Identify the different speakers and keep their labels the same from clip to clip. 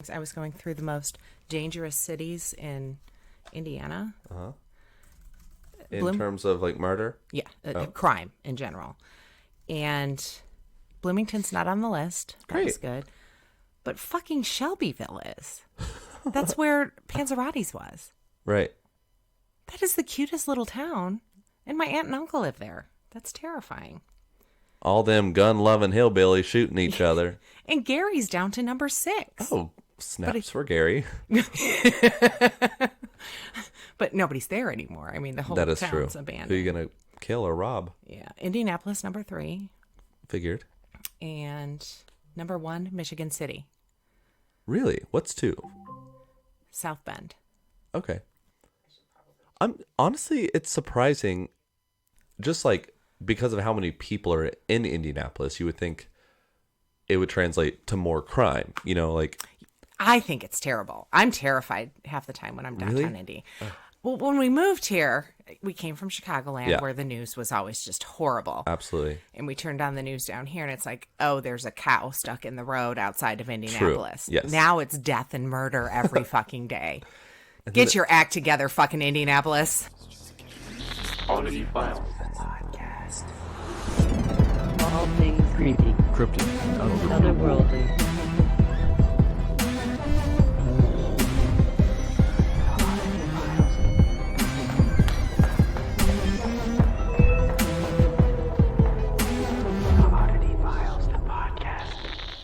Speaker 1: things. I was going through the most dangerous cities in Indiana.
Speaker 2: Uh-huh. In terms of like murder?
Speaker 1: Yeah, crime in general. And Bloomington's not on the list.
Speaker 2: Great.
Speaker 1: That's good. But fucking Shelbyville is. That's where Panzerati's was.
Speaker 2: Right.
Speaker 1: That is the cutest little town. And my aunt and uncle live there. That's terrifying.
Speaker 2: All them gun-loving hillbillies shooting each other.
Speaker 1: And Gary's down to number 6.
Speaker 2: Oh, snaps for Gary.
Speaker 1: But nobody's there anymore. I mean, the whole
Speaker 2: that is
Speaker 1: town's
Speaker 2: true.
Speaker 1: abandoned.
Speaker 2: Who are you going to kill or rob?
Speaker 1: Yeah. Indianapolis, number 3.
Speaker 2: Figured.
Speaker 1: And number 1, Michigan City.
Speaker 2: Really? What's 2?
Speaker 1: South Bend.
Speaker 2: Okay. Honestly, it's surprising, just like because of how many people are in Indianapolis, you would think it would translate to more crime. You know, like...
Speaker 1: I think it's terrible. I'm terrified half the time when I'm downtown
Speaker 2: Really?
Speaker 1: Indy. Well, when we moved here, we came from Chicagoland, where the news was always just horrible.
Speaker 2: Absolutely.
Speaker 1: And we turned on the news down here, and it's like, oh, there's a cow stuck in the road outside of Indianapolis.
Speaker 2: True. Yes.
Speaker 1: Now it's death and murder every fucking day. Get your act together, fucking Indianapolis.
Speaker 3: Oddity Files.
Speaker 4: Podcast. All things creepy,
Speaker 3: Cryptic.
Speaker 4: otherworldly.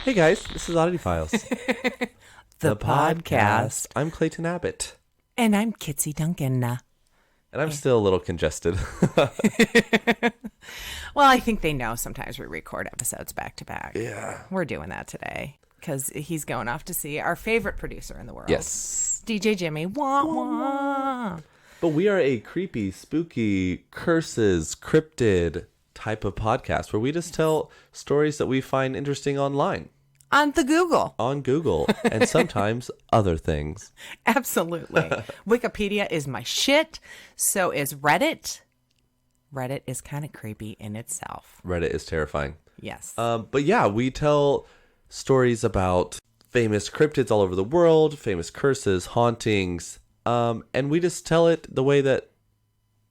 Speaker 2: Hey guys, this is Oddity Files.
Speaker 1: The podcast.
Speaker 2: I'm Clayton Abbott.
Speaker 1: And I'm Kitsie Duncan.
Speaker 2: And I'm still a little congested.
Speaker 1: Well, I think they know sometimes we record episodes back to back.
Speaker 2: Yeah.
Speaker 1: We're doing that today because he's going off to see our favorite producer in the world.
Speaker 2: Yes.
Speaker 1: DJ Jimmy. Wah, wah.
Speaker 2: But we are a creepy, spooky, curses, cryptid type of podcast where we just tell stories that we find interesting online.
Speaker 1: On the Google.
Speaker 2: On Google. And sometimes other things.
Speaker 1: Absolutely. Wikipedia is my shit. So is Reddit. Reddit is kind of creepy in itself.
Speaker 2: Reddit is terrifying.
Speaker 1: Yes.
Speaker 2: But yeah, we tell stories about famous cryptids all over the world, famous curses, hauntings, and we just tell it the way that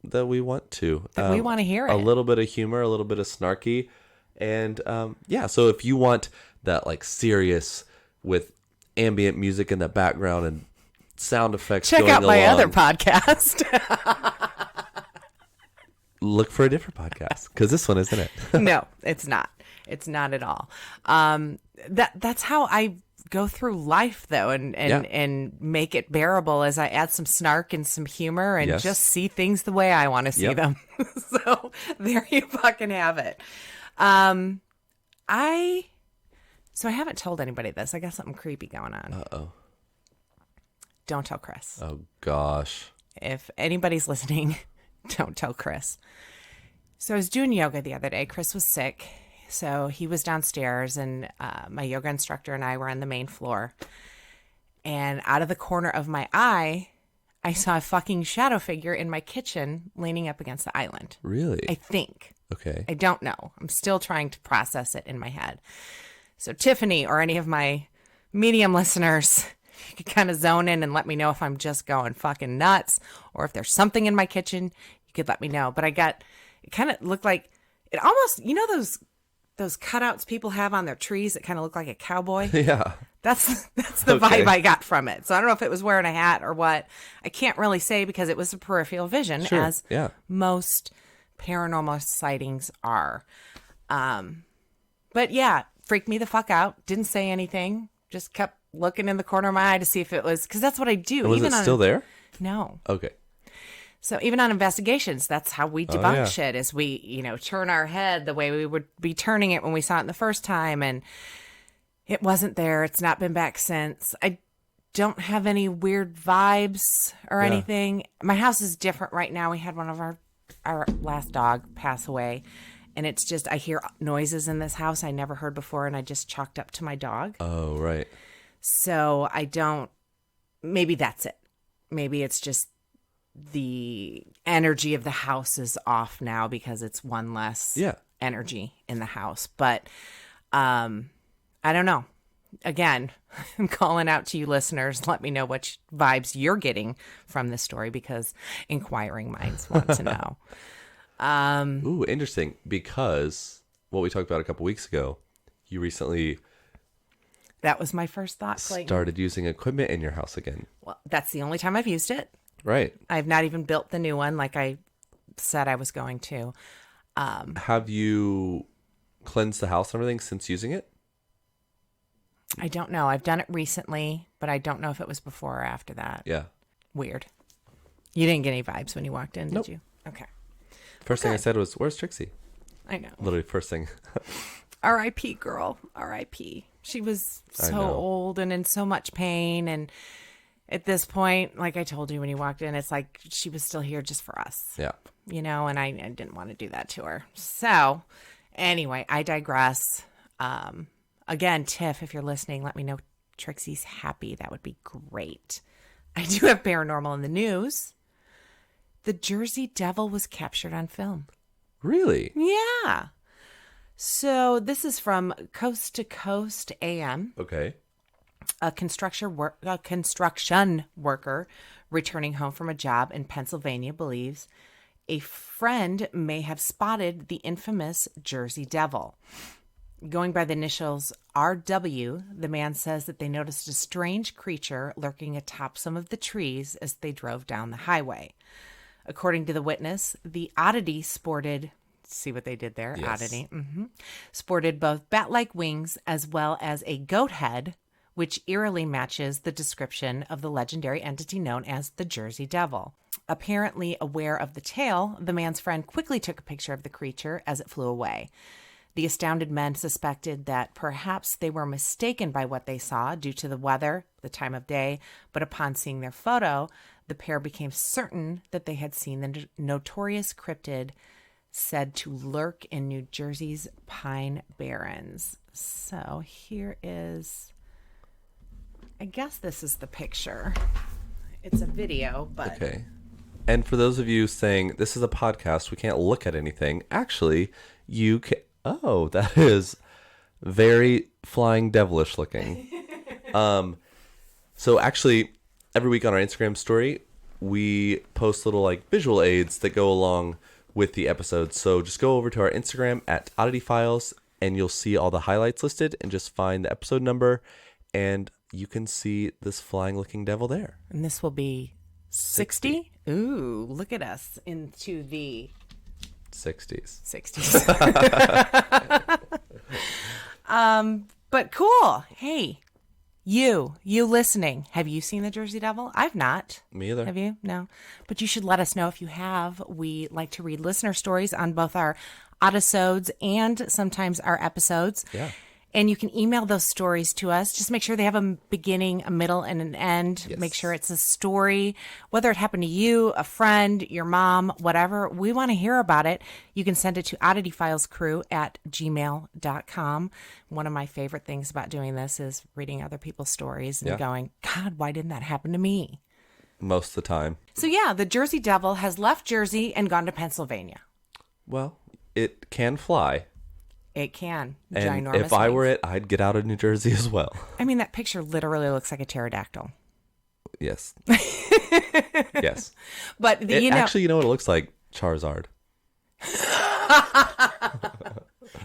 Speaker 2: we want to.
Speaker 1: We want to hear it.
Speaker 2: A little bit of humor, a little bit of snarky, and yeah. So if you want that like serious with ambient music in the background and sound effects,
Speaker 1: check
Speaker 2: going
Speaker 1: out my
Speaker 2: along,
Speaker 1: other podcast.
Speaker 2: Look for a different podcast because this one isn't it.
Speaker 1: No, it's not. It's not at all. That's how I go through life, though, and make it bearable as I add some snark and some humor and just see things the way I want to see them. So there you fucking have it. So I haven't told anybody this. I got something creepy going on.
Speaker 2: Uh-oh.
Speaker 1: Don't tell Chris.
Speaker 2: Oh, gosh.
Speaker 1: If anybody's listening, don't tell Chris. So I was doing yoga the other day. Chris was sick. So he was downstairs, and my yoga instructor and I were on the main floor. And out of the corner of my eye, I saw a fucking shadow figure in my kitchen leaning up against the island.
Speaker 2: Really?
Speaker 1: I think.
Speaker 2: Okay.
Speaker 1: I don't know. I'm still trying to process it in my head. So Tiffany or any of my medium listeners, you could kind of zone in and let me know if I'm just going fucking nuts or if there's something in my kitchen, you could let me know. But it kind of looked like, it almost, you know those cutouts people have on their trees that kind of look like a cowboy?
Speaker 2: Yeah.
Speaker 1: That's the vibe I got from it. So I don't know if it was wearing a hat or what. I can't really say because it was a peripheral vision, as most paranormal sightings are. But yeah, freaked me the fuck out. Didn't say anything. Just kept looking in the corner of my eye to see if it was, because that's what I do.
Speaker 2: And was it still there?
Speaker 1: No.
Speaker 2: Okay.
Speaker 1: So even on investigations, that's how we debunk shit, is we, turn our head the way we would be turning it when we saw it the first time, and it wasn't there. It's not been back since. I don't have any weird vibes or anything. My house is different right now. We had one of our last dog pass away, and it's just, I hear noises in this house I never heard before, and I just chalked up to my dog.
Speaker 2: Oh, right.
Speaker 1: So maybe that's it. Maybe it's just the energy of the house is off now because it's one less energy in the house. But I don't know. again, I'm calling out to you listeners. Let me know what vibes you're getting from this story, because inquiring minds want to know.
Speaker 2: Ooh, interesting. Because what we talked about a couple weeks ago, you recently
Speaker 1: That was my first thought, Clayton.
Speaker 2: started using equipment in your house again.
Speaker 1: Well, that's the only time I've used it.
Speaker 2: Right.
Speaker 1: I've not even built the new one like I said I was going to.
Speaker 2: Have you cleansed the house and everything since using it?
Speaker 1: I don't know. I've done it recently, but I don't know if it was before or after that.
Speaker 2: Yeah.
Speaker 1: Weird. You didn't get any vibes when you walked in,
Speaker 2: Nope.
Speaker 1: did you? Okay.
Speaker 2: First thing I said was, "Where's Trixie?"
Speaker 1: I know.
Speaker 2: Literally first thing.
Speaker 1: R.I.P. girl. R.I.P. She was
Speaker 2: I
Speaker 1: so
Speaker 2: know.
Speaker 1: old and in so much pain. And at this point, like I told you when you walked in, it's like she was still here just for us.
Speaker 2: Yeah.
Speaker 1: You know, and I didn't want to do that to her. So anyway, I digress. Again, Tiff, if you're listening, let me know Trixie's happy. That would be great. I do have paranormal in the news. The Jersey Devil was captured on film.
Speaker 2: Really?
Speaker 1: Yeah. So this is from Coast to Coast AM.
Speaker 2: Okay.
Speaker 1: A construction worker returning home from a job in Pennsylvania believes a friend may have spotted the infamous Jersey Devil. Going by the initials RW, the man says that they noticed a strange creature lurking atop some of the trees as they drove down the highway. According to the witness, the oddity sported, see what they did there?
Speaker 2: Yes.
Speaker 1: Oddity. Sported both bat-like wings as well as a goat head, which eerily matches the description of the legendary entity known as the Jersey Devil. Apparently aware of the tale, the man's friend quickly took a picture of the creature as it flew away. The astounded men suspected that perhaps they were mistaken by what they saw due to the weather, the time of day, but upon seeing their photo, the pair became certain that they had seen the notorious cryptid said to lurk in New Jersey's Pine Barrens. So here is, I guess this is the picture. It's a video, but...
Speaker 2: Okay. And for those of you saying, this is a podcast, we can't look at anything. Actually, you can... Oh, that is very flying devilish looking. So actually, every week on our Instagram story, we post little like visual aids that go along with the episodes. So just go over to our Instagram at Oddity Files, and you'll see all the highlights listed, and just find the episode number, and you can see this flying looking devil there.
Speaker 1: And this will be 60? Ooh, look at us into the
Speaker 2: 60s.
Speaker 1: 60s. But cool. Hey, you listening, have you seen the Jersey Devil? I've not.
Speaker 2: Me either.
Speaker 1: Have you? No. But you should let us know if you have. We like to read listener stories on both our oddisodes and sometimes our episodes.
Speaker 2: Yeah.
Speaker 1: And you can email those stories to us. Just make sure they have a beginning, a middle, and an end.
Speaker 2: Yes.
Speaker 1: Make sure it's a story, whether it happened to you, a friend, your mom, whatever. We want to hear about it. You can send it to oddityfilescrew@gmail.com. One of my favorite things about doing this is reading other people's stories and going, God, why didn't that happen to me?
Speaker 2: Most of the time.
Speaker 1: So yeah, the Jersey Devil has left Jersey and gone to Pennsylvania.
Speaker 2: Well, it can fly.
Speaker 1: It can.
Speaker 2: And
Speaker 1: Ginormous
Speaker 2: if I were
Speaker 1: wings.
Speaker 2: it, I'd get out of New Jersey as well.
Speaker 1: I mean, that picture literally looks like a pterodactyl.
Speaker 2: Yes. Yes.
Speaker 1: But,
Speaker 2: Actually, you know what it looks like? Charizard.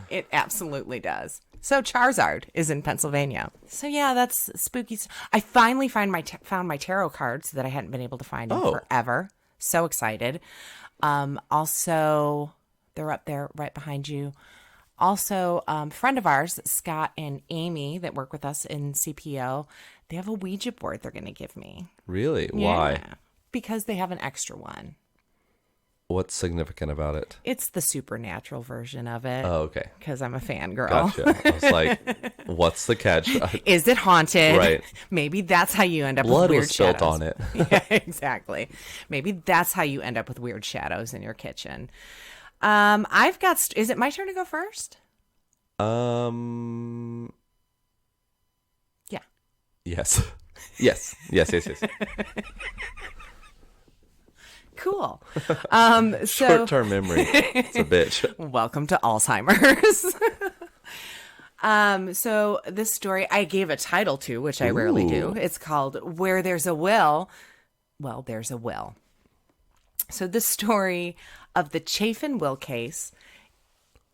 Speaker 1: It absolutely does. So Charizard is in Pennsylvania. So yeah, that's spooky. I finally found my tarot cards that I hadn't been able to find in forever. So excited. Also, they're up there right behind you. Also, friend of ours, Scott and Amy, that work with us in CPO, they have a Ouija board they're going to give me.
Speaker 2: Really? Why?
Speaker 1: Yeah, because they have an extra one.
Speaker 2: What's significant about it?
Speaker 1: It's the supernatural version of it.
Speaker 2: Oh, okay.
Speaker 1: Because I'm a fangirl.
Speaker 2: Gotcha. I was like, what's the catch?
Speaker 1: Is it haunted?
Speaker 2: Right.
Speaker 1: Maybe that's how you end up
Speaker 2: Blood
Speaker 1: with weird
Speaker 2: was spilt
Speaker 1: shadows.
Speaker 2: on it.
Speaker 1: Yeah, exactly. Maybe that's how you end up with weird shadows in your kitchen. I've got. Is it my turn to go first?
Speaker 2: Yeah. Yes. Yes.
Speaker 1: Cool. So
Speaker 2: Short-term memory. It's a bitch.
Speaker 1: welcome to Alzheimer's. So this story I gave a title to, which I rarely do. It's called Where There's a Will. Well, there's a will. So the story of the Chaffin Will case.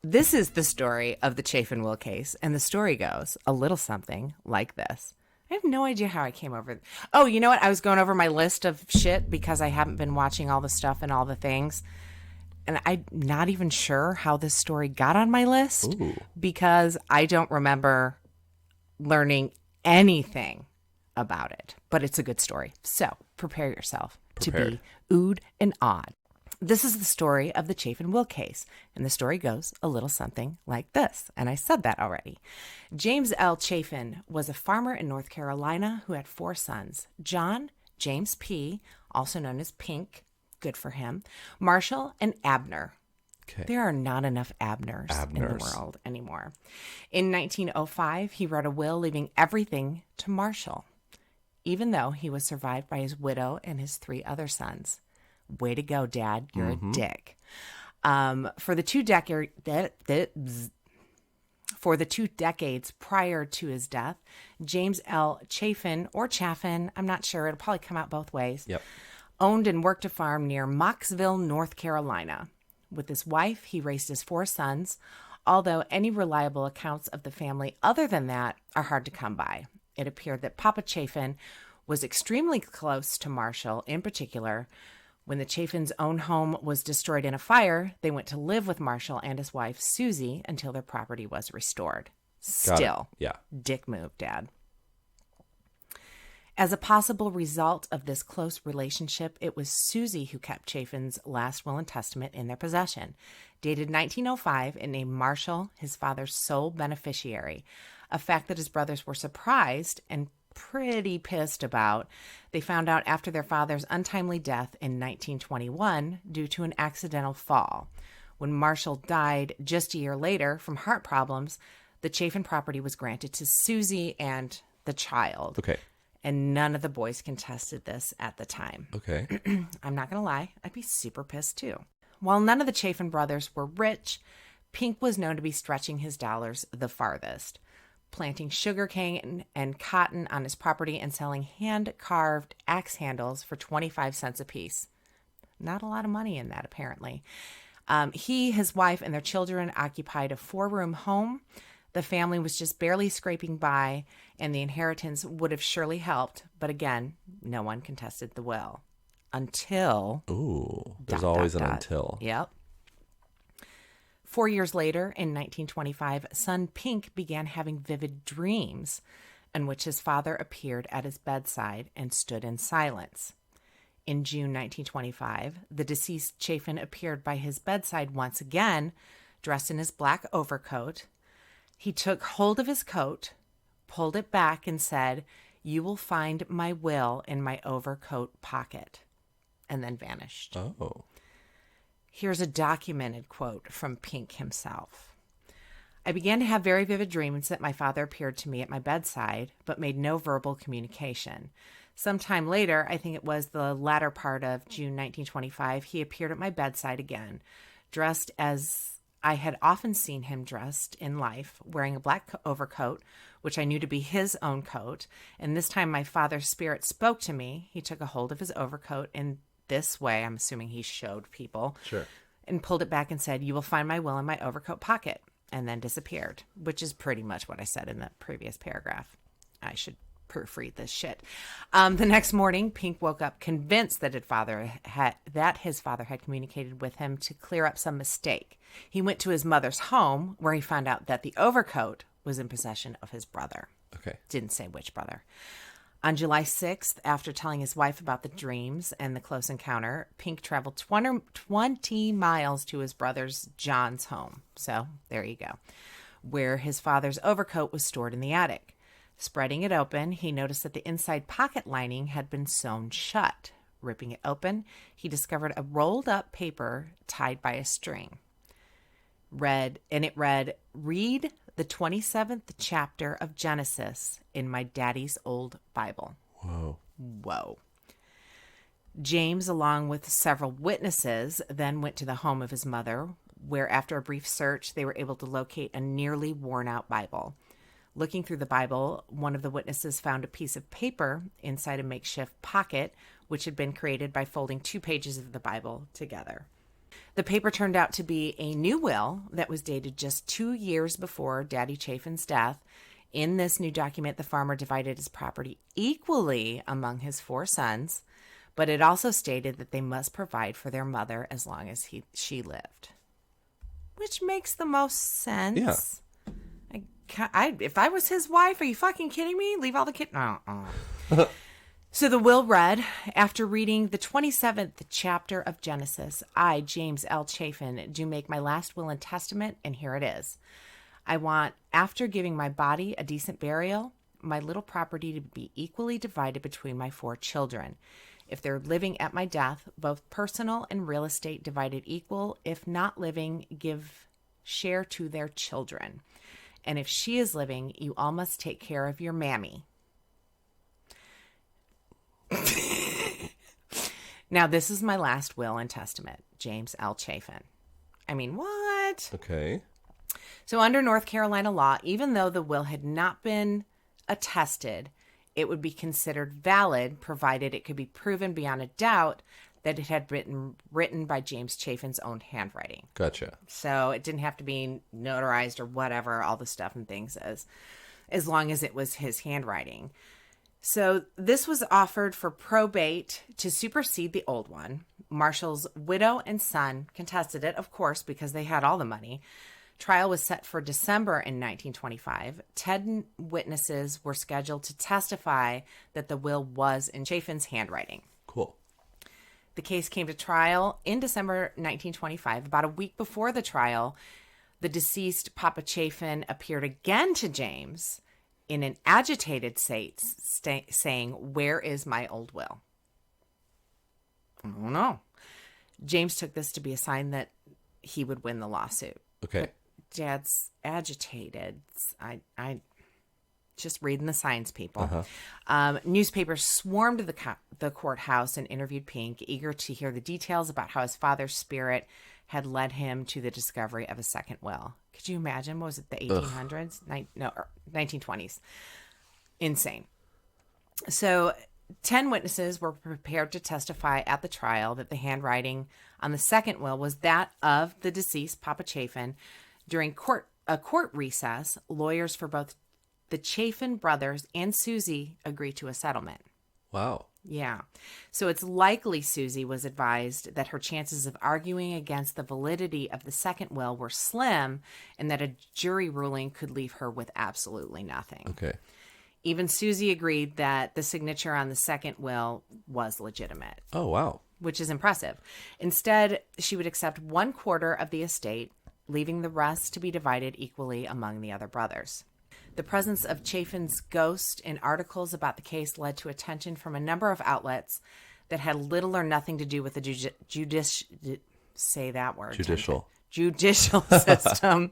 Speaker 1: This is the story of the Chaffin Will case. And the story goes a little something like this. I have no idea how I came over. Oh, you know what? I was going over my list of shit because I haven't been watching all the stuff and all the things. And I'm not even sure how this story got on my list because I don't remember learning anything about it. But it's a good story. So prepare yourself to be oohed and awed. This is the story of the Chaffin Will case. And the story goes a little something like this. And I said that already. James L. Chaffin was a farmer in North Carolina who had 4 sons. John, James P., also known as Pink, good for him, Marshall, and Abner.
Speaker 2: Okay.
Speaker 1: There are not enough Abners in the world anymore. In 1905, he wrote a will leaving everything to Marshall, even though he was survived by his widow and his 3 other sons. Way to go, Dad. You're a dick. For the 2 decades prior to his death, James L. Chaffin, or Chaffin, I'm not sure, it'll probably come out both ways, owned and worked a farm near Mocksville, North Carolina. With his wife, he raised his 4 sons, although any reliable accounts of the family other than that are hard to come by. It appeared that Papa Chaffin was extremely close to Marshall in particular. When the Chaffin's own home was destroyed in a fire, they went to live with Marshall and his wife, Susie, until their property was restored. Still, dick move, Dad. As a possible result of this close relationship, it was Susie who kept Chaffin's last will and testament in their possession. Dated 1905 and named Marshall his father's sole beneficiary, a fact that his brothers were surprised and pretty pissed about. They found out after their father's untimely death in 1921 due to an accidental fall. When Marshall died just a year later from heart problems, the Chaffin property was granted to Susie and the child.
Speaker 2: Okay.
Speaker 1: And none of the boys contested this at the time.
Speaker 2: Okay.
Speaker 1: I'm not going to lie. I'd be super pissed too. While none of the Chaffin brothers were rich, Pink was known to be stretching his dollars the farthest, planting sugarcane and cotton on his property and selling hand-carved axe handles for 25 cents apiece. Not a lot of money in that, apparently. He, his wife, and their children occupied a 4-room home. The family was just barely scraping by, and the inheritance would have surely helped. But again, no one contested the will. Until...
Speaker 2: Ooh, there's always an until.
Speaker 1: Yep. 4 years later, in 1925, son Pink began having vivid dreams in which his father appeared at his bedside and stood in silence. In June 1925, the deceased Chaffin appeared by his bedside once again, dressed in his black overcoat. He took hold of his coat, pulled it back, and said, "You will find my will in my overcoat pocket," and then vanished.
Speaker 2: Oh.
Speaker 1: Here's a documented quote from Pink himself. "I began to have very vivid dreams that my father appeared to me at my bedside, but made no verbal communication. Sometime later, I think it was the latter part of June 1925, he appeared at my bedside again, dressed as I had often seen him dressed in life, wearing a black overcoat, which I knew to be his own coat. And this time my father's spirit spoke to me. He took a hold of his overcoat in this way," I'm assuming he showed people,
Speaker 2: Sure,
Speaker 1: "and pulled it back and said, 'You will find my will in my overcoat pocket,' and then disappeared," which is pretty much what I said in the previous paragraph. I should proofread this shit. The next morning, Pink woke up convinced that his father had communicated with him to clear up some mistake. He went to his mother's home, where he found out that the overcoat was in possession of his brother.
Speaker 2: Okay.
Speaker 1: Didn't say which brother. On July 6th, after telling his wife about the dreams and the close encounter, Pink traveled 20 miles to his brother's John's home. So there you go, where his father's overcoat was stored in the attic. Spreading it open, he noticed that the inside pocket lining had been sewn shut. Ripping it open, he discovered a rolled up paper tied by a string. It read, "Read the 27th chapter of Genesis in my daddy's old Bible." Whoa. James, along with several witnesses, then went to the home of his mother, where after a brief search, they were able to locate a nearly worn-out Bible. Looking through the Bible, one of the witnesses found a piece of paper inside a makeshift pocket, which had been created by folding 2 pages of the Bible together. The paper turned out to be a new will that was dated just 2 years before Daddy Chaffin's death. In this new document, the farmer divided his property equally among his 4 sons, but it also stated that they must provide for their mother as long as she lived. Which makes the most sense.
Speaker 2: Yeah.
Speaker 1: If I was his wife, are you fucking kidding me? Leave all the kids. So the will read, after reading the 27th chapter of Genesis, I, James L. Chaffin, do make my last will and testament, and here it is. I want, after giving my body a decent burial, my little property to be equally divided between my 4 children. If they're living at my death, both personal and real estate divided equal. If not living, give share to their children. And if she is living, you all must take care of your mammy. Now, this is my last will and testament, James L. Chaffin. I mean, what?
Speaker 2: Okay.
Speaker 1: So under North Carolina law, even though the will had not been attested, it would be considered valid, provided it could be proven beyond a doubt that it had been written by James Chaffin's own handwriting.
Speaker 2: Gotcha.
Speaker 1: So it didn't have to be notarized or whatever, all the stuff and things as long as it was his handwriting. So this was offered for probate to supersede the old one. Marshall's widow and son contested it, of course, because they had all the money. Trial was set for December in 1925. 10 witnesses were scheduled to testify that the will was in Chaffin's handwriting.
Speaker 2: Cool.
Speaker 1: The case came to trial in December 1925. About a week before the trial, the deceased Papa Chaffin appeared again to James in an agitated state, saying, "Where is my old will?" I don't know. James took this to be a sign that he would win the lawsuit.
Speaker 2: Okay.
Speaker 1: But Dad's agitated. I just reading the signs, people. Newspapers swarmed the courthouse and interviewed Pink, eager to hear the details about how his father's spirit had led him to the discovery of a second will. Could you imagine? What was it, the 1800s? 1920s. Insane. So 10 witnesses were prepared to testify at the trial that the handwriting on the second will was that of the deceased Papa Chaffin. During a court recess, lawyers for both the Chaffin brothers and Susie agreed to a settlement.
Speaker 2: Wow.
Speaker 1: Yeah. So it's likely Susie was advised that her chances of arguing against the validity of the second will were slim and that a jury ruling could leave her with absolutely nothing.
Speaker 2: Okay.
Speaker 1: Even Susie agreed that the signature on the second will was legitimate.
Speaker 2: Oh, wow.
Speaker 1: Which is impressive. Instead, she would accept 1/4 of the estate, leaving the rest to be divided equally among the other brothers. The presence of Chaffin's ghost in articles about the case led to attention from a number of outlets that had little or nothing to do with the judicial system.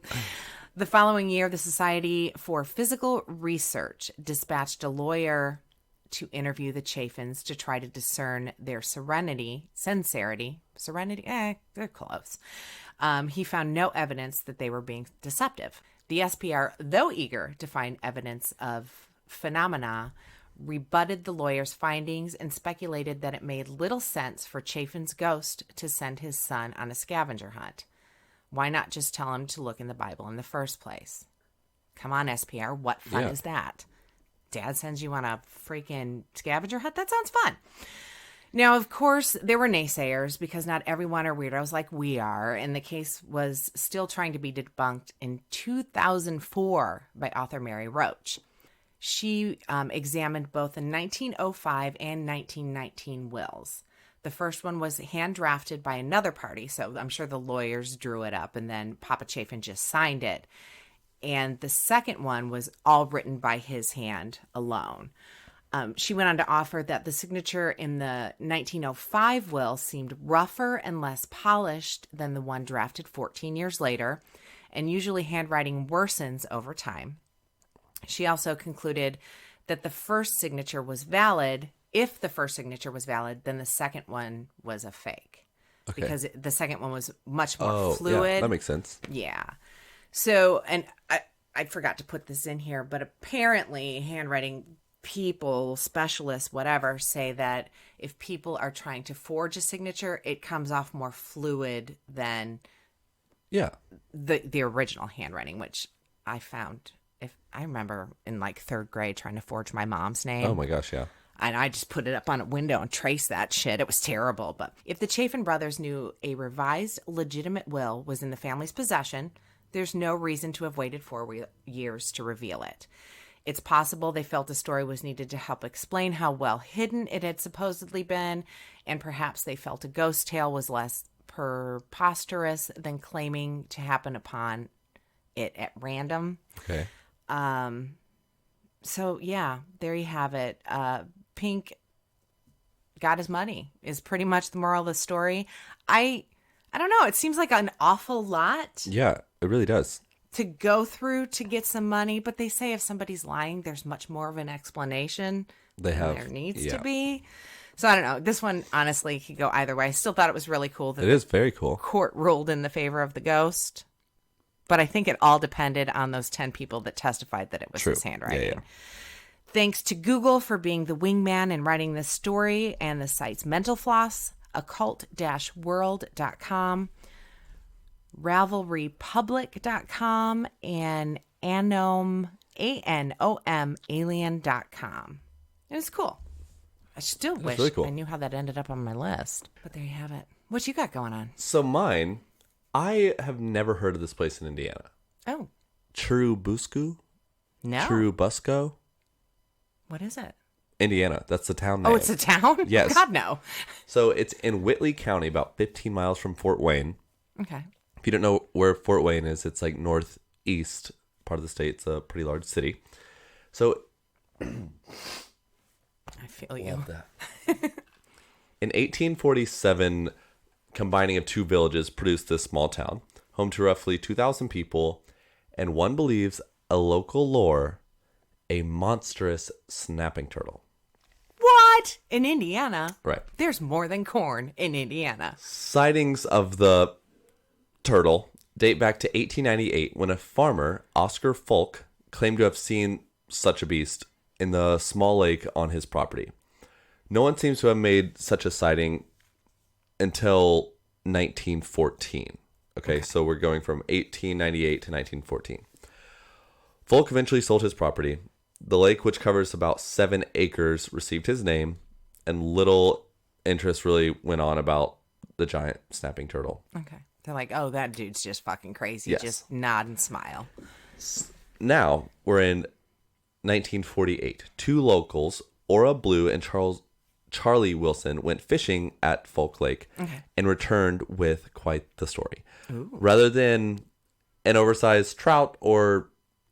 Speaker 1: The following year, the Society for Physical Research dispatched a lawyer to interview the Chaffins to try to discern their sincerity, they're close. He found no evidence that they were being deceptive. The SPR, though eager to find evidence of phenomena, rebutted the lawyer's findings and speculated that it made little sense for Chaffin's ghost to send his son on a scavenger hunt. Why not just tell him to look in the Bible in the first place? Come on, SPR, what fun is that? Dad sends you on a freaking scavenger hunt? That sounds fun. Now, of course, there were naysayers because not everyone are weirdos like we are, and the case was still trying to be debunked in 2004 by author Mary Roach. She examined both the 1905 and 1919 wills. The first one was hand-drafted by another party, so I'm sure the lawyers drew it up, and then Papa Chaffin just signed it. And the second one was all written by his hand alone. She went on to offer that the signature in the 1905 will seemed rougher and less polished than the one drafted 14 years later, and usually handwriting worsens over time. She also concluded that the first signature was valid. If the first signature was valid, then the second one was a fake. because the second one was much more fluid.
Speaker 2: Yeah, that makes sense.
Speaker 1: Yeah. So, and I forgot to put this in here, but apparently handwriting people, specialists, whatever, say that if people are trying to forge a signature, it comes off more fluid than the original handwriting, which I found. If I remember in like third grade trying to forge my mom's name.
Speaker 2: Oh my gosh, yeah.
Speaker 1: And I just put it up on a window and traced that shit. It was terrible. But if the Chaffin brothers knew a revised legitimate will was in the family's possession, there's no reason to have waited 4 years to reveal it. It's possible they felt the story was needed to help explain how well hidden it had supposedly been, and perhaps they felt a ghost tale was less preposterous than claiming to happen upon it at random.
Speaker 2: Okay.
Speaker 1: So yeah, there you have it. Pink got his money is pretty much the moral of the story. I don't know. It seems like an awful lot.
Speaker 2: Yeah, it really does.
Speaker 1: To go through to get some money, but they say if somebody's lying, there's much more of an explanation than there needs to be. So I don't know. This one, honestly, could go either way. I still thought it was really cool that
Speaker 2: it is very cool.
Speaker 1: Court ruled in the favor of the ghost. But I think it all depended on those 10 people that testified that it was his handwriting. Yeah. Thanks to Google for being the wingman in writing this story, and the sites Mental Floss, occult-world.com, ravelrypublic.com, and anom alien.com. It was cool. I still wish I knew how that ended up on my list. But there you have it. What you got going on?
Speaker 2: So mine, I have never heard of this place in Indiana.
Speaker 1: Oh.
Speaker 2: Churubusco?
Speaker 1: No.
Speaker 2: Churubusco?
Speaker 1: What is it?
Speaker 2: Indiana. That's the town name.
Speaker 1: Oh, it's a town?
Speaker 2: Yes.
Speaker 1: God, no.
Speaker 2: So it's in Whitley County, about 15 miles from Fort Wayne.
Speaker 1: Okay.
Speaker 2: If you don't know where Fort Wayne is, it's like northeast part of the state. It's a pretty large city. So
Speaker 1: I feel you.
Speaker 2: Love that. In 1847, combining of two villages produced this small town, home to roughly 2,000 people, and one believes a local lore, a monstrous snapping turtle.
Speaker 1: What? In Indiana?
Speaker 2: Right.
Speaker 1: There's more than corn in Indiana.
Speaker 2: Sightings of the turtle date back to 1898 when a farmer, Oscar Folk, claimed to have seen such a beast in the small lake on his property. No one seems to have made such a sighting until 1914. Okay, so we're going from 1898 to 1914. Folk eventually sold his property. The lake, which covers about 7 acres, received his name, and little interest really went on about the giant snapping turtle.
Speaker 1: Okay. They're like, oh, that dude's just fucking crazy.
Speaker 2: Yes.
Speaker 1: Just nod and smile.
Speaker 2: Now, we're in 1948. 2 locals, Ora Blue and Charlie Wilson, went fishing at Folk Lake and returned with quite the story.
Speaker 1: Ooh.
Speaker 2: Rather than an oversized trout or,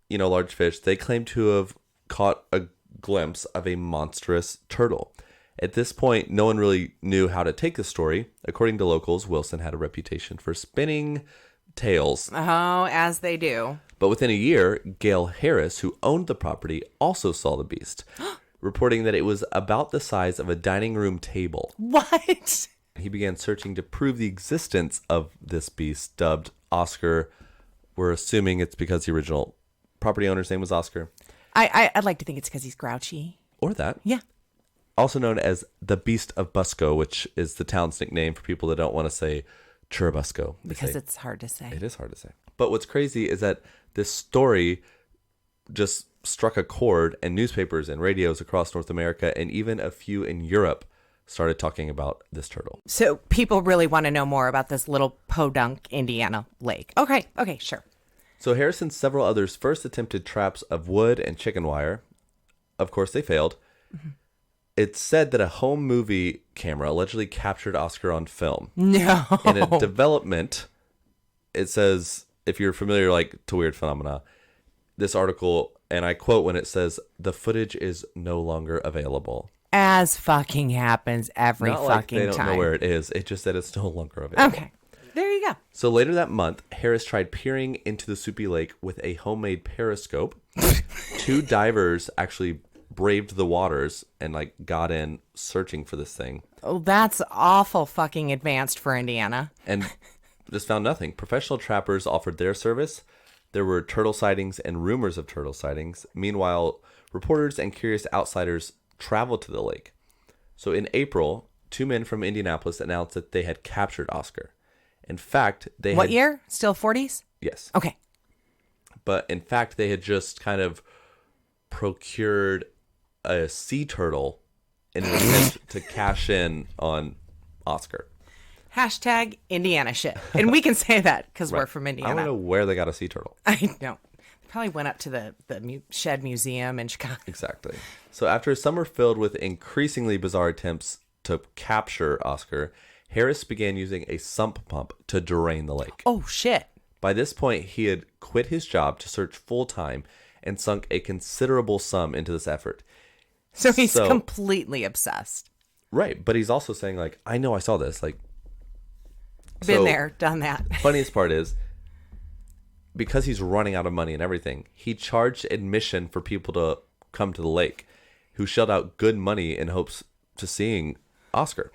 Speaker 2: large fish, they claim to have caught a glimpse of a monstrous turtle. At this point, no one really knew how to take the story. According to locals, Wilson had a reputation for spinning tales.
Speaker 1: Oh, as they do.
Speaker 2: But within a year, Gail Harris, who owned the property, also saw the beast, reporting that it was about the size of a dining room table.
Speaker 1: What?
Speaker 2: He began searching to prove the existence of this beast, dubbed Oscar. We're assuming it's because the original property owner's name was Oscar.
Speaker 1: I'd like to think it's because he's grouchy.
Speaker 2: Or that.
Speaker 1: Yeah.
Speaker 2: Also known as the Beast of Busco, which is the town's nickname for people that don't want to say Churubusco.
Speaker 1: Because it's hard to say.
Speaker 2: It is hard to say. But what's crazy is that this story just struck a chord, and newspapers and radios across North America and even a few in Europe started talking about this turtle.
Speaker 1: So people really want to know more about this little podunk Indiana lake. Okay, sure.
Speaker 2: So Harris and several others first attempted traps of wood and chicken wire. Of course, they failed. Mm-hmm. It's said that a home movie camera allegedly captured Oscar on film.
Speaker 1: No.
Speaker 2: In a development, it says, if you're familiar to weird phenomena, this article, and I quote when it says, the footage is no longer available.
Speaker 1: As fucking happens every
Speaker 2: Not
Speaker 1: fucking
Speaker 2: they don't
Speaker 1: time.
Speaker 2: know where it is. It just said it's no longer available.
Speaker 1: Okay. There you go.
Speaker 2: So later that month, Harris tried peering into the soupy lake with a homemade periscope. 2 divers actually braved the waters and like got in searching for this thing.
Speaker 1: Oh, that's awful fucking advanced for Indiana.
Speaker 2: And just found nothing. Professional trappers offered their service. There were turtle sightings and rumors of turtle sightings. Meanwhile, reporters and curious outsiders traveled to the lake. So in April, 2 men from Indianapolis announced that they had captured Oscar. In fact,
Speaker 1: What year? Still 40s?
Speaker 2: Yes.
Speaker 1: Okay.
Speaker 2: But in fact, they had just kind of procured a sea turtle in an attempt to cash in on Oscar.
Speaker 1: Hashtag Indiana shit. And we can say that because we're from
Speaker 2: I
Speaker 1: Indiana.
Speaker 2: don't know where they got a sea turtle.
Speaker 1: I know. They probably went up to the Shed Museum in Chicago.
Speaker 2: Exactly. So after a summer filled with increasingly bizarre attempts to capture Oscar, Harris began using a sump pump to drain the lake.
Speaker 1: Oh, shit.
Speaker 2: By this point, he had quit his job to search full-time and sunk a considerable sum into this effort.
Speaker 1: So he's completely obsessed.
Speaker 2: Right, but he's also saying, like, I know I saw this. Like,
Speaker 1: Been there, done that.
Speaker 2: Funniest part is, because he's running out of money and everything, he charged admission for people to come to the lake, who shelled out good money in hopes to seeing Oscar.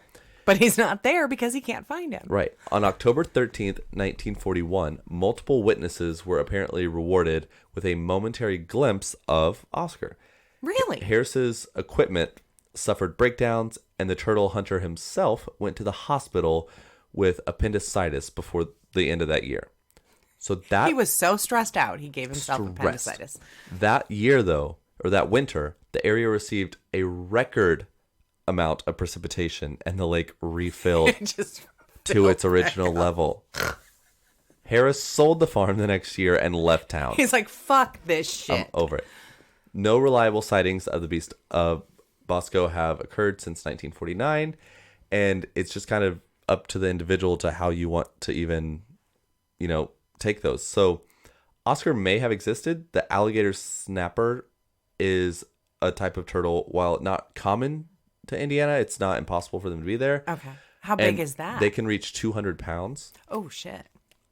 Speaker 1: But he's not there because he can't find him.
Speaker 2: Right. On October 13th, 1941, multiple witnesses were apparently rewarded with a momentary glimpse of Oscar.
Speaker 1: Really?
Speaker 2: Harris's equipment suffered breakdowns, and the turtle hunter himself went to the hospital with appendicitis before the end of that year. So that
Speaker 1: He was so stressed out, he gave himself
Speaker 2: stressed.
Speaker 1: appendicitis.
Speaker 2: That year, though, or that winter, the area received a record amount of precipitation, and the lake refilled
Speaker 1: Just
Speaker 2: to its original level. Harris sold the farm the next year and left town.
Speaker 1: He's like, fuck this shit.
Speaker 2: I'm over it. No reliable sightings of the beast of Bosco have occurred since 1949, and it's just kind of up to the individual to how you want to even, take those. So Oscar may have existed. The alligator snapper is a type of turtle. While not common to Indiana, it's not impossible for them to be there.
Speaker 1: Okay. How big is that?
Speaker 2: They can reach 200 pounds.
Speaker 1: Oh, shit.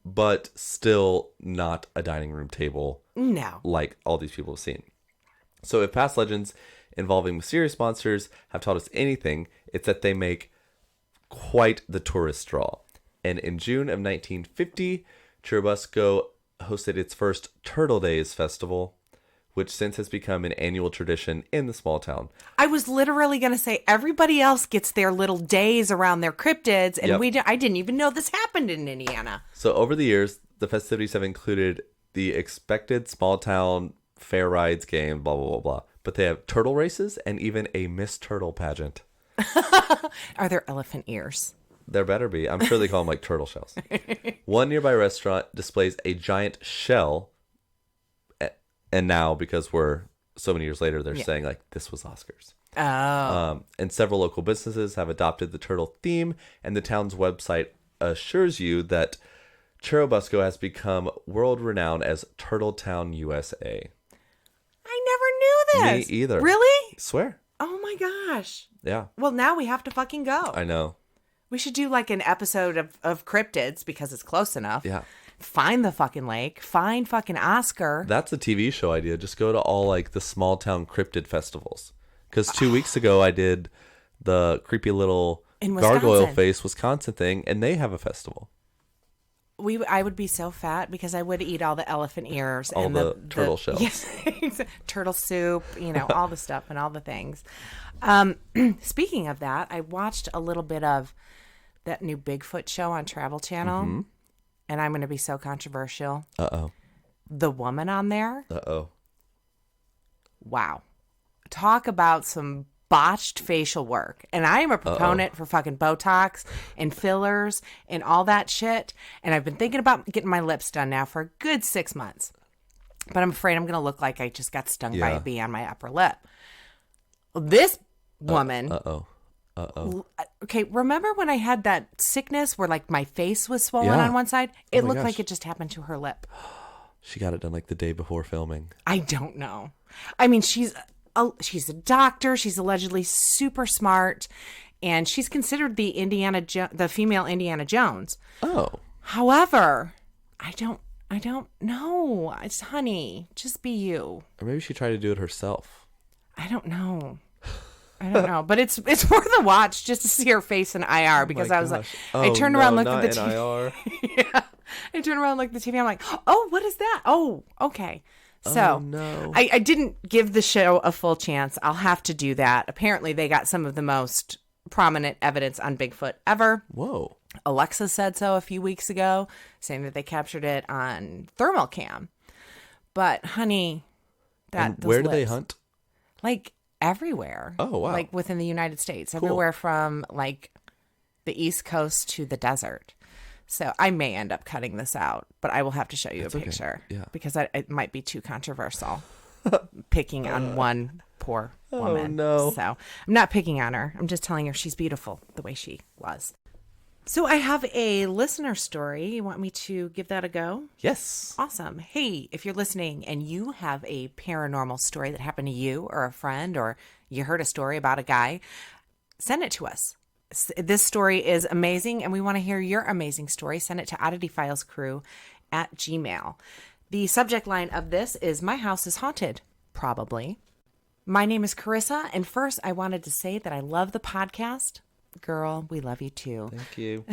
Speaker 2: But still not a dining room table.
Speaker 1: No.
Speaker 2: Like all these people have seen. So if past legends involving mysterious monsters have taught us anything, it's that they make quite the tourist draw. And in June of 1950, Churubusco hosted its first Turtle Days festival, which since has become an annual tradition in the small town.
Speaker 1: I was literally going to say everybody else gets their little days around their cryptids, and I didn't even know this happened in Indiana.
Speaker 2: So over the years, the festivities have included the expected small town fair rides game, blah, blah, blah, blah. But they have turtle races and even a Miss Turtle pageant.
Speaker 1: Are there elephant ears?
Speaker 2: There better be. I'm sure they call them like turtle shells. One nearby restaurant displays a giant shell. And now, because we're so many years later, they're saying like, this was Oscar's.
Speaker 1: Oh.
Speaker 2: And several local businesses have adopted the turtle theme. And the town's website assures you that Churubusco has become world renowned as Turtle Town, USA.
Speaker 1: I never knew this.
Speaker 2: Me either.
Speaker 1: Really?
Speaker 2: Swear.
Speaker 1: Oh my gosh.
Speaker 2: Yeah.
Speaker 1: Well, now we have to fucking go.
Speaker 2: I know.
Speaker 1: We should do like an episode of cryptids because it's close enough.
Speaker 2: Yeah.
Speaker 1: Find the fucking lake. Find fucking Oscar.
Speaker 2: That's a TV show idea. Just go to all like the small town cryptid festivals. Because 2 weeks ago I did the creepy little
Speaker 1: In
Speaker 2: gargoyle
Speaker 1: Wisconsin.
Speaker 2: face Wisconsin thing, and they have a festival.
Speaker 1: I would be so fat because I would eat all the elephant ears
Speaker 2: All
Speaker 1: and
Speaker 2: the turtle shells.
Speaker 1: Yes, turtle soup, all the stuff and all the things. Speaking of that, I watched a little bit of that new Bigfoot show on Travel Channel, and I'm going to be so controversial.
Speaker 2: Uh-oh.
Speaker 1: The woman on there,
Speaker 2: Uh-oh.
Speaker 1: wow. Talk about some botched facial work. And I am a proponent for fucking Botox and fillers and all that shit. And I've been thinking about getting my lips done now for a good 6 months. But I'm afraid I'm going to look like I just got stung by a bee on my upper lip. This woman... Okay, remember when I had that sickness where like my face was swollen on one side? It looked like it just happened to her lip.
Speaker 2: She got it done like the day before filming.
Speaker 1: I don't know. I mean, she's a doctor. She's allegedly super smart, and she's considered the female Indiana Jones.
Speaker 2: Oh.
Speaker 1: However, I don't know. It's honey, just be you.
Speaker 2: Or maybe she tried to do it herself.
Speaker 1: I don't know. But it's worth a watch just to see her face in IR because I was like, I turned around, looked at the TV. Yeah, I turned around, looked at the TV. I'm like, oh, what is that? Oh, okay. So
Speaker 2: no.
Speaker 1: I didn't give the show a full chance. I'll have to do that. Apparently, they got some of the most prominent evidence on Bigfoot ever.
Speaker 2: Whoa.
Speaker 1: Alexa said so a few weeks ago, saying that they captured it on thermal cam. But, honey,
Speaker 2: Where do they hunt?
Speaker 1: Like everywhere.
Speaker 2: Oh, wow.
Speaker 1: Like within the United States.
Speaker 2: Cool.
Speaker 1: Everywhere from like the East Coast to the desert. So I may end up cutting this out, but I will have to show you a picture.
Speaker 2: Okay. Yeah.
Speaker 1: Because it might be too controversial. Picking on one poor woman.
Speaker 2: Oh, no.
Speaker 1: So I'm not picking on her. I'm just telling her she's beautiful the way she was. So I have a listener story. You want me to give that a go?
Speaker 2: Yes.
Speaker 1: Awesome. Hey, if you're listening and you have a paranormal story that happened to you or a friend, or you heard a story about a guy, send it to us. This story is amazing and we want to hear your amazing story. Send it to oddityfilescrew@gmail.com. The subject line of this is My House is Haunted. Probably. My name is Karissa, and first I wanted to say that I love the podcast. Girl, we love you too.
Speaker 2: Thank you.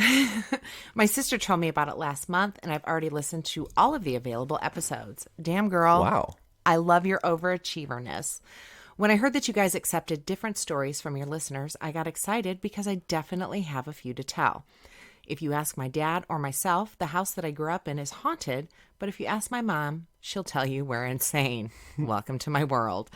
Speaker 1: My sister told me about it last month, and I've already listened to all of the available episodes. Damn, girl.
Speaker 2: Wow.
Speaker 1: I love your overachieverness. When I heard that you guys accepted different stories from your listeners, I got excited because I definitely have a few to tell. If you ask my dad or myself, the house that I grew up in is haunted, but if you ask my mom, she'll tell you we're insane. Welcome to my world.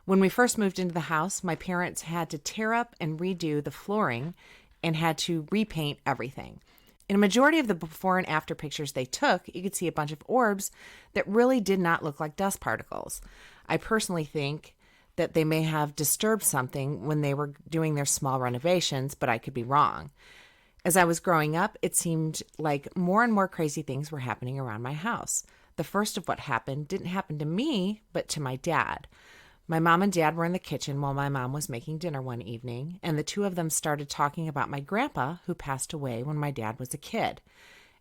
Speaker 1: When we first moved into the house, my parents had to tear up and redo the flooring and had to repaint everything. In a majority of the before and after pictures they took, you could see a bunch of orbs that really did not look like dust particles. I personally think that they may have disturbed something when they were doing their small renovations, but I could be wrong. As I was growing up, it seemed like more and more crazy things were happening around my house. The first of what happened didn't happen to me, but to my dad. My mom and dad were in the kitchen while my mom was making dinner one evening, and the two of them started talking about my grandpa who passed away when my dad was a kid.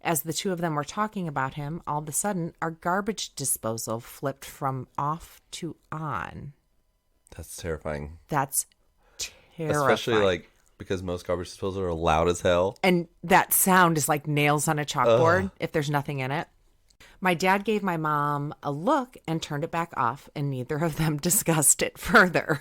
Speaker 1: As the two of them were talking about him, all of a sudden, our garbage disposal flipped from off to on.
Speaker 2: That's terrifying.
Speaker 1: That's terrifying.
Speaker 2: Especially like because most garbage disposals are loud as hell.
Speaker 1: And that sound is like nails on a chalkboard if there's nothing in it. My dad gave my mom a look and turned it back off, and neither of them discussed it further.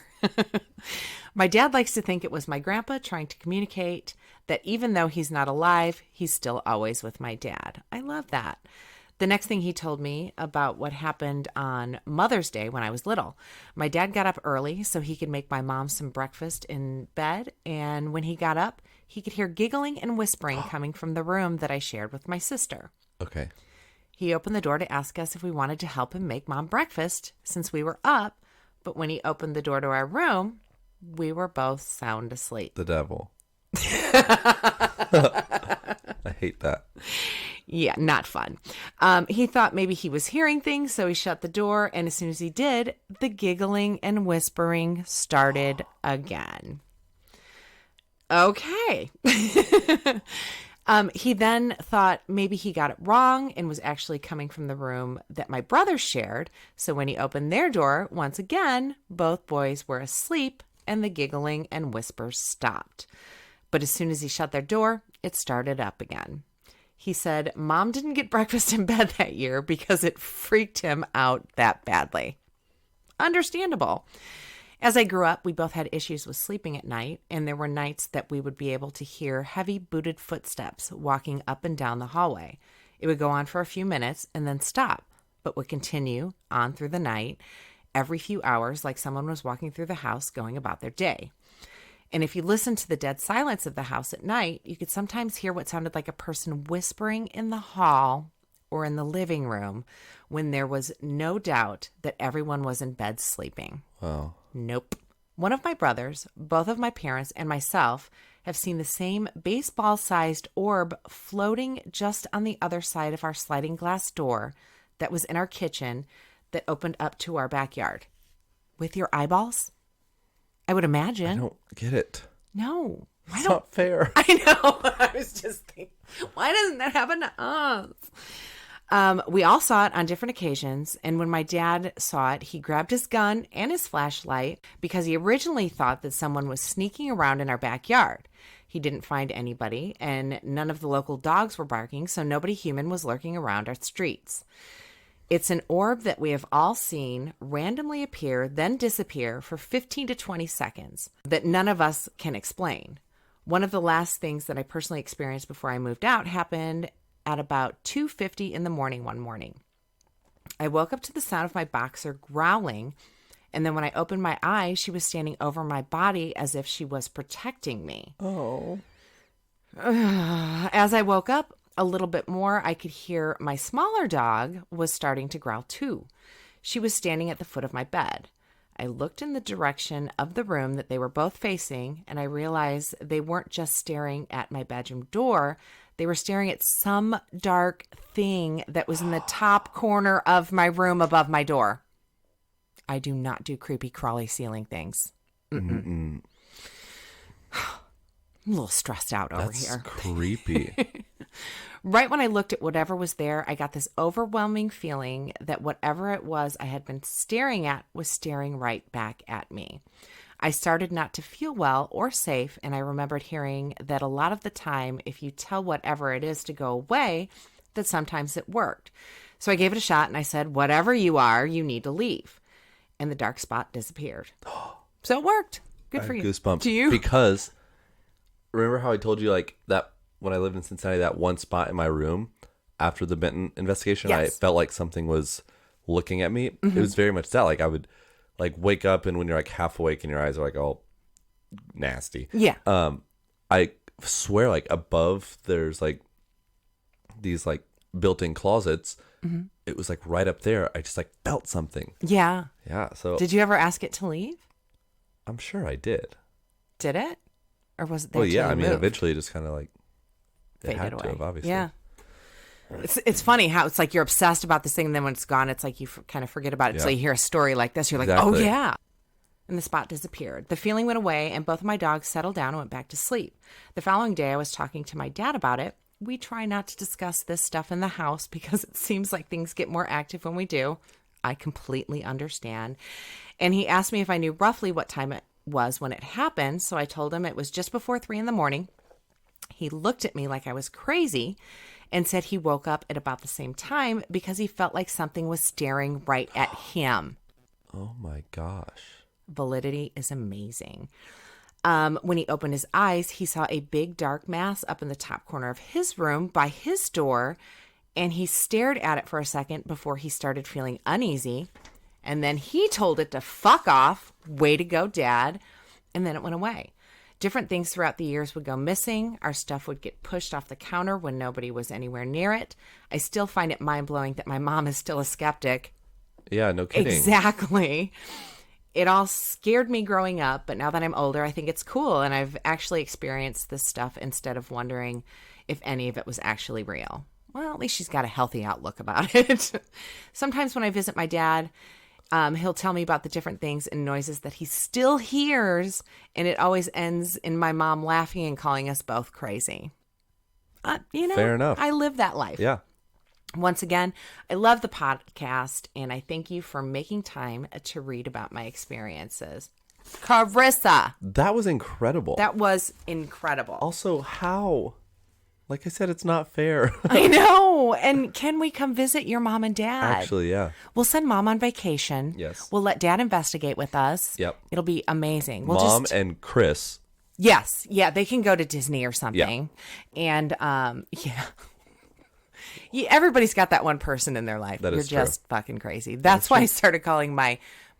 Speaker 1: My dad likes to think it was my grandpa trying to communicate that even though he's not alive, he's still always with my dad. I love that. The next thing he told me about what happened on Mother's Day when I was little. My dad got up early so he could make my mom some breakfast in bed, and when he got up, he could hear giggling and whispering coming from the room that I shared with my sister.
Speaker 2: Okay.
Speaker 1: He opened the door to ask us if we wanted to help him make mom breakfast since we were up, but when he opened the door to our room, we were both sound asleep.
Speaker 2: The devil. I hate that.
Speaker 1: Yeah, not fun. He thought maybe he was hearing things, so he shut the door, and as soon as he did, the giggling and whispering started again. Okay. He then thought maybe he got it wrong and was actually coming from the room that my brother shared. So when he opened their door, once again, both boys were asleep and the giggling and whispers stopped. But as soon as he shut their door, it started up again. He said Mom didn't get breakfast in bed that year because it freaked him out that badly. Understandable. As I grew up, we both had issues with sleeping at night, and there were nights that we would be able to hear heavy booted footsteps walking up and down the hallway. It would go on for a few minutes and then stop, but would continue on through the night every few hours like someone was walking through the house going about their day. And if you listened to the dead silence of the house at night, you could sometimes hear what sounded like a person whispering in the hall or in the living room when there was no doubt that everyone was in bed sleeping.
Speaker 2: Wow.
Speaker 1: Nope. One of my brothers, both of my parents, and myself have seen the same baseball-sized orb floating just on the other side of our sliding glass door that was in our kitchen that opened up to our backyard. With your eyeballs? I would imagine.
Speaker 2: I don't get it.
Speaker 1: No.
Speaker 2: It's not fair.
Speaker 1: I know. I was just thinking, why doesn't that happen to us? We all saw it on different occasions, and when my dad saw it, he grabbed his gun and his flashlight because he originally thought that someone was sneaking around in our backyard. He didn't find anybody, and none of the local dogs were barking, so nobody human was lurking around our streets. It's an orb that we have all seen randomly appear, then disappear for 15 to 20 seconds that none of us can explain. One of the last things that I personally experienced before I moved out happened at about 2:50 in the morning one morning. I woke up to the sound of my boxer growling, and then when I opened my eyes, she was standing over my body as if she was protecting me.
Speaker 2: Oh.
Speaker 1: As I woke up a little bit more, I could hear my smaller dog was starting to growl too. She was standing at the foot of my bed. I looked in the direction of the room that they were both facing, and I realized they weren't just staring at my bedroom door. They were staring at some dark thing that was in the top corner of my room above my door. I do not do creepy, crawly ceiling things. I'm a little stressed out over here.
Speaker 2: That's creepy.
Speaker 1: Right when I looked at whatever was there, I got this overwhelming feeling that whatever it was I had been staring at was staring right back at me. I started not to feel well or safe, and I remembered hearing that a lot of the time, if you tell whatever it is to go away, that sometimes it worked. So I gave it a shot, and I said, whatever you are, you need to leave. And the dark spot disappeared. So it worked. Good for you.
Speaker 2: Goosebumps.
Speaker 1: Do you?
Speaker 2: Because remember how I told you like that when I lived in Cincinnati, that one spot in my room after the Benton investigation, I
Speaker 1: Yes.
Speaker 2: felt like something was looking at me. It was very much that. Like I would like wake up, and when you're like half awake and your eyes are like all nasty.
Speaker 1: Yeah.
Speaker 2: I swear like above there's like these like built-in closets. It was like right up there. I just like felt something.
Speaker 1: Yeah.
Speaker 2: Yeah. So
Speaker 1: Did you ever ask it to leave?
Speaker 2: I'm sure I did.
Speaker 1: Did it? Or was it there
Speaker 2: Well, yeah.
Speaker 1: till
Speaker 2: I
Speaker 1: you
Speaker 2: mean,
Speaker 1: moved?
Speaker 2: eventually it just kind of like it
Speaker 1: Faded
Speaker 2: had to
Speaker 1: away.
Speaker 2: have, obviously.
Speaker 1: Yeah. It's funny how it's like you're obsessed about this thing, and then when it's gone, it's like you kind of forget about it.
Speaker 2: Yeah.
Speaker 1: So you hear a story like this, you're like,
Speaker 2: Exactly.
Speaker 1: oh, yeah. And the spot disappeared. The feeling went away, and both of my dogs settled down and went back to sleep. The following day, I was talking to my dad about it. We try not to discuss this stuff in the house because it seems like things get more active when we do. I completely understand. And he asked me if I knew roughly what time it was when it happened. So I told him it was just before 3 a.m. He looked at me like I was crazy and said he woke up at about the same time because he felt like something was staring right at him.
Speaker 2: Oh my gosh.
Speaker 1: Validity is amazing. When he opened his eyes, he saw a big dark mass up in the top corner of his room by his door, and he stared at it for a second before he started feeling uneasy. And then he told it to fuck off. Way to go, Dad. And then it went away. Different things throughout the years would go missing. Our stuff would get pushed off the counter when nobody was anywhere near it. I still find it mind-blowing that my mom is still a skeptic.
Speaker 2: Yeah, no kidding.
Speaker 1: Exactly. It all scared me growing up, but now that I'm older, I think it's cool, and I've actually experienced this stuff instead of wondering if any of it was actually real. Well, at least she's got a healthy outlook about it. Sometimes when I visit my dad, he'll tell me about the different things and noises that he still hears, and it always ends in my mom laughing and calling us both crazy.
Speaker 2: Fair enough.
Speaker 1: I live that life.
Speaker 2: Yeah.
Speaker 1: Once again, I love the podcast, and I thank you for making time to read about my experiences. Karissa.
Speaker 2: That was incredible.
Speaker 1: That was incredible.
Speaker 2: Also, how? Like I said, it's not fair.
Speaker 1: I know. And can we come visit your mom and dad?
Speaker 2: Actually, yeah.
Speaker 1: We'll send mom on vacation.
Speaker 2: Yes.
Speaker 1: We'll let dad investigate with us.
Speaker 2: Yep.
Speaker 1: It'll be amazing. We'll
Speaker 2: Mom
Speaker 1: just...
Speaker 2: and Chris.
Speaker 1: Yes. Yeah, they can go to Disney or something. And, yeah. Yeah, everybody's got that one person in their life.
Speaker 2: That
Speaker 1: You're
Speaker 2: is true.
Speaker 1: just fucking crazy. That's why I started calling my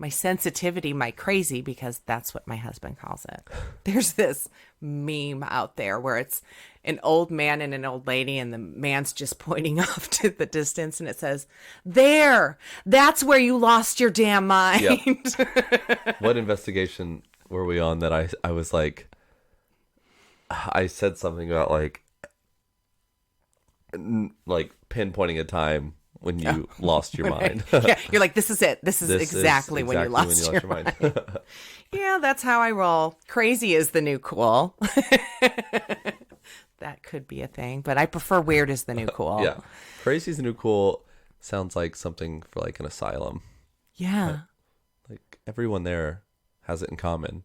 Speaker 1: sensitivity my crazy, because that's what my husband calls it. There's this meme out there where it's an old man and an old lady, and the man's just pointing off to the distance, and it says, "There, that's where you lost your damn mind."
Speaker 2: Yep. What investigation were we on that I was like, I said something about like pinpointing a time when you lost your mind.
Speaker 1: Yeah, you're like, this is it. This is exactly when you lost your mind. Yeah, that's how I roll. Crazy is the new cool. That could be a thing, but I prefer weird is the new cool.
Speaker 2: Yeah. Crazy's the new cool sounds like something for like an asylum.
Speaker 1: Yeah.
Speaker 2: Like everyone there has it in common.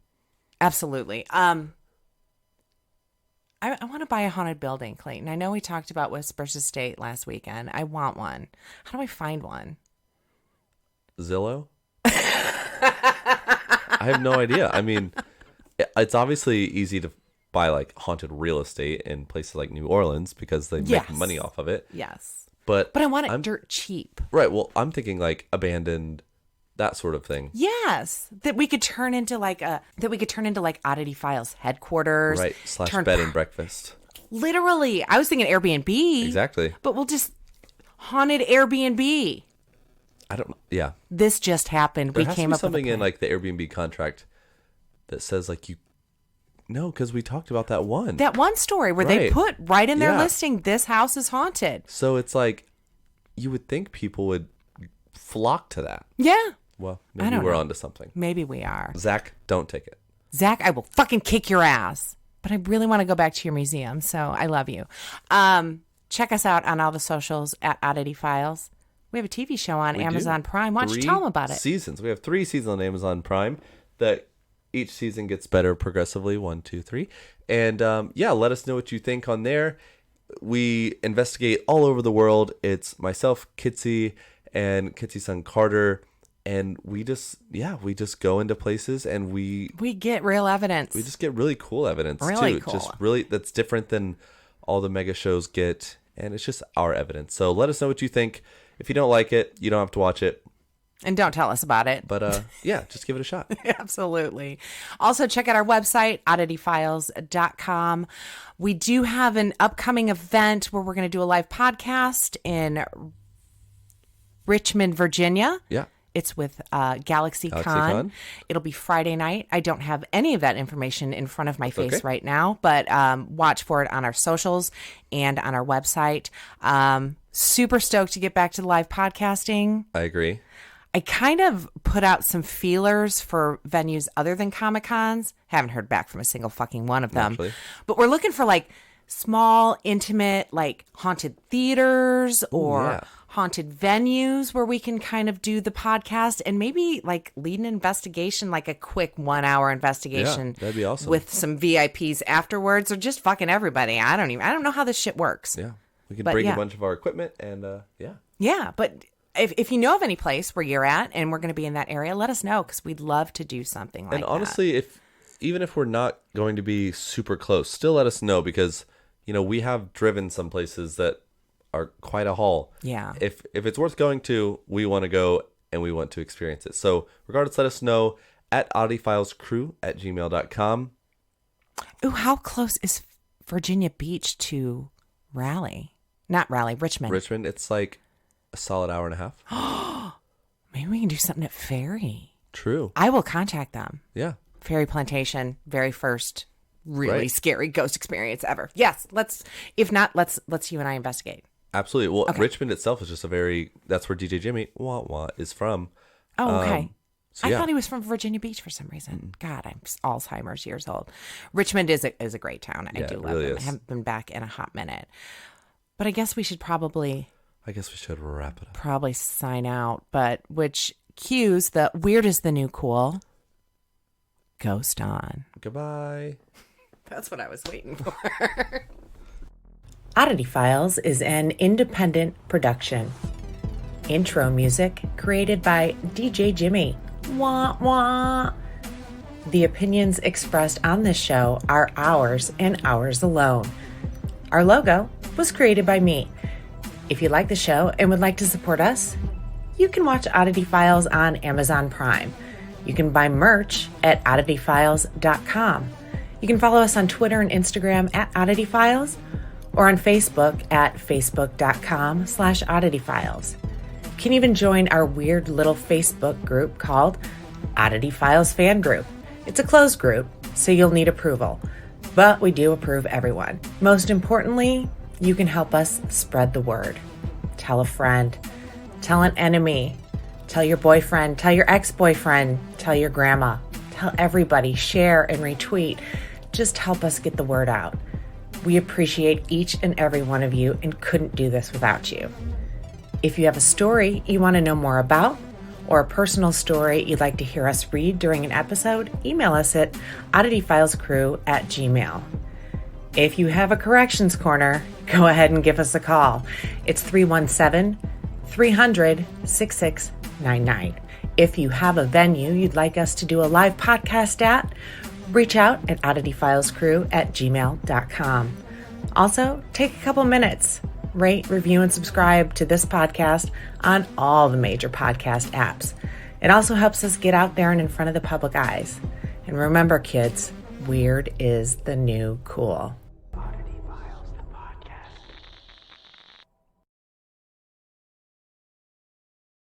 Speaker 1: Absolutely. I want to buy a haunted building, Clayton. I know we talked about Whispers Estate last weekend. I want one. How do I find one?
Speaker 2: Zillow? I have no idea. I mean, it's obviously easy to buy like haunted real estate in places like New Orleans because they make money off of it.
Speaker 1: Yes.
Speaker 2: But
Speaker 1: I want it dirt cheap.
Speaker 2: Right. Well, I'm thinking like abandoned, that sort of thing.
Speaker 1: Yes. That we could turn into like Oddity Files headquarters.
Speaker 2: Right. / bed and breakfast.
Speaker 1: Literally. I was thinking Airbnb.
Speaker 2: Exactly.
Speaker 1: But we'll just haunted Airbnb.
Speaker 2: I don't know. Yeah.
Speaker 1: This just happened.
Speaker 2: There
Speaker 1: we
Speaker 2: has
Speaker 1: came
Speaker 2: to be
Speaker 1: up
Speaker 2: something
Speaker 1: with
Speaker 2: in like the Airbnb contract that says like no, because we talked about that one.
Speaker 1: That one story where they put right in their listing, this house is haunted.
Speaker 2: So it's like, you would think people would flock to that.
Speaker 1: Yeah.
Speaker 2: Well, maybe we're onto something.
Speaker 1: Maybe we are.
Speaker 2: Zach, don't take it.
Speaker 1: Zach, I will fucking kick your ass. But I really want to go back to your museum, so I love you. Check us out on all the socials at Oddity Files. We have a TV show on Amazon Prime. Why don't you tell them about it?
Speaker 2: Seasons. We have 3 seasons on Amazon Prime that each season gets better progressively. 1, 2, 3. And let us know what you think on there. We investigate all over the world. It's myself, Kitsie, and Kitsie's son Carter. And we just go into places and we
Speaker 1: get real evidence.
Speaker 2: We just get really cool evidence
Speaker 1: really
Speaker 2: too.
Speaker 1: Cool.
Speaker 2: Just really, that's different than all the mega shows get. And it's just our evidence. So let us know what you think. If you don't like it, you don't have to watch it.
Speaker 1: And don't tell us about it.
Speaker 2: But just give it a shot.
Speaker 1: Absolutely. Also, check out our website, oddityfiles.com. We do have an upcoming event where we're going to do a live podcast in Richmond, Virginia.
Speaker 2: Yeah.
Speaker 1: It's with Galaxy Con. It'll be Friday night. I don't have any of that information in front of my face right now, but watch for it on our socials and on our website. Super stoked to get back to live podcasting.
Speaker 2: I agree.
Speaker 1: I kind of put out some feelers for venues other than Comic-Cons. Haven't heard back from a single fucking one of them.
Speaker 2: Actually.
Speaker 1: But we're looking for like small, intimate, like haunted theaters or haunted venues where we can kind of do the podcast and maybe like lead an investigation, like a quick 1-hour investigation.
Speaker 2: Yeah, that'd be awesome.
Speaker 1: With some VIPs afterwards or just fucking everybody. I don't know how this shit works.
Speaker 2: Yeah. We can bring a bunch of our equipment and
Speaker 1: Yeah, but if you know of any place where you're at and we're going to be in that area, let us know because we'd love to do something like that.
Speaker 2: And honestly, even if we're not going to be super close, still let us know because, we have driven some places that are quite a haul.
Speaker 1: Yeah.
Speaker 2: If it's worth going to, we want to go and we want to experience it. So regardless, let us know at oddityfilescrew@gmail.com.
Speaker 1: Ooh, how close is Virginia Beach to Raleigh? Not Raleigh, Richmond.
Speaker 2: Richmond, it's like a solid hour and a half.
Speaker 1: Maybe we can do something at Ferry.
Speaker 2: True.
Speaker 1: I will contact them.
Speaker 2: Yeah.
Speaker 1: Ferry Plantation, very first really scary ghost experience ever. Yes, let's you and I investigate.
Speaker 2: Absolutely. Well, Richmond itself is just that's where DJ Jimmy is from.
Speaker 1: Oh, okay.
Speaker 2: So,
Speaker 1: I thought he was from Virginia Beach for some reason. God, I'm Alzheimer's years old. Richmond is a great town. I do love
Speaker 2: really
Speaker 1: them. I haven't been back in a hot minute. But I guess we should probably
Speaker 2: wrap it up.
Speaker 1: Probably sign out, but which cues the weird is the new cool. Ghost on.
Speaker 2: Goodbye.
Speaker 1: That's what I was waiting for. Oddity Files is an independent production. Intro music created by DJ Jimmy. Wah wah. The opinions expressed on this show are ours and ours alone. Our logo was created by me. If you like the show and would like to support us, you can watch Oddity Files on Amazon Prime. You can buy merch at oddityfiles.com. You can follow us on Twitter and Instagram at Oddity Files or on Facebook at facebook.com/Oddity Files. You can even join our weird little Facebook group called Oddity Files Fan Group. It's a closed group, so you'll need approval. But we do approve everyone. Most importantly, you can help us spread the word. Tell a friend. Tell an enemy. Tell your boyfriend. Tell your ex-boyfriend. Tell your grandma. Tell everybody. Share and retweet. Just help us get the word out. We appreciate each and every one of you and couldn't do this without you. If you have a story you want to know more about, or a personal story you'd like to hear us read during an episode, email us at oddityfilescrew@gmail.com. If you have a corrections corner, go ahead and give us a call. It's 317-300-6699. If you have a venue you'd like us to do a live podcast at, reach out at oddityfilescrew@gmail.com. Also, take a couple minutes. Rate, review, and subscribe to this podcast on all the major podcast apps. It also helps us get out there and in front of the public eyes. And remember, kids, weird is the new cool.